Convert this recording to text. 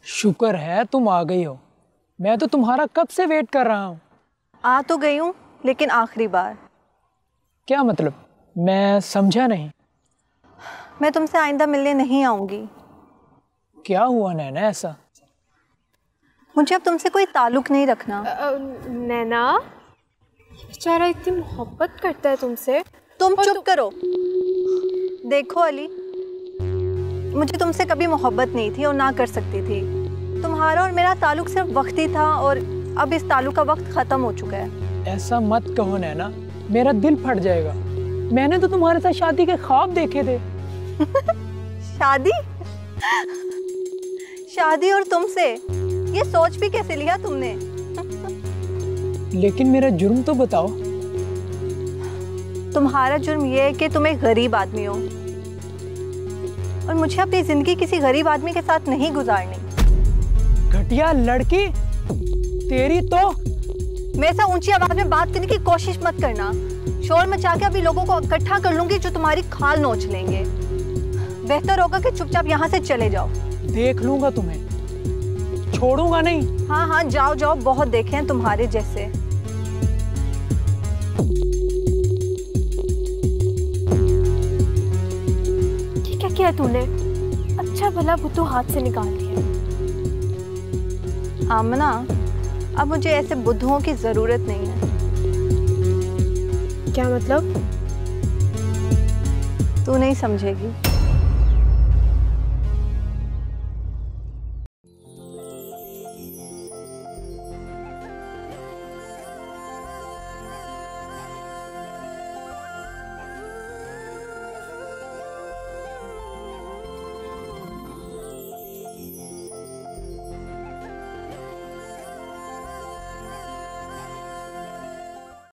शुक्र है तुम आ गई हो। मैं तो तुम्हारा कब से वेट कर रहा हूँ। आ तो गई हूँ, लेकिन आखिरी बार। क्या मतलब? मैं समझा नहीं। मैं तुमसे आइंदा मिलने नहीं आऊँगी। क्या हुआ नैना ऐसा? मुझे अब तुमसे कोई ताल्लुक नहीं रखना। नैना, बेचारा इतनी मोहब्बत करता है तुमसे। तुम चुप करो। देखो अली, मुझे तुमसे कभी मोहब्बत नहीं थी और ना कर सकती थी। तुम्हारा और मेरा ताल्लुक सिर्फ वक्ती था और अब इस ताल्लुक का वक्त खत्म हो चुका है। ऐसा मत कहो नैना, मेरा दिल फट जाएगा। मैंने तो तुम्हारे साथ शादी के ख्वाब देखे थे। शादी? शादी और तुमसे? ये सोच भी कैसे लिया तुमने? लेकिन मेरा जुर्म तो बताओ। तुम्हारा जुर्म ये है कि तुम एक गरीब आदमी हो और मुझे अपनी जिंदगी किसी गरीब आदमी के साथ नहीं गुजारनी। घटिया लड़की तेरी तो। मेरे से ऊंची आवाज में बात करने की कोशिश मत करना। शोर मचा के अभी लोगों को इकट्ठा कर लूंगी जो तुम्हारी खाल नोच लेंगे। बेहतर होगा कि चुपचाप यहाँ से चले जाओ। देख लूंगा तुम्हें, छोड़ूंगा नहीं। हाँ हाँ, जाओ जाओ, बहुत देखे हैं तुम्हारे जैसे। क्या किया तूने? अच्छा भला बुद्धू हाथ से निकाल दिया। आमना, अब मुझे ऐसे बुद्धुओं की जरूरत नहीं है। क्या मतलब? तू नहीं समझेगी।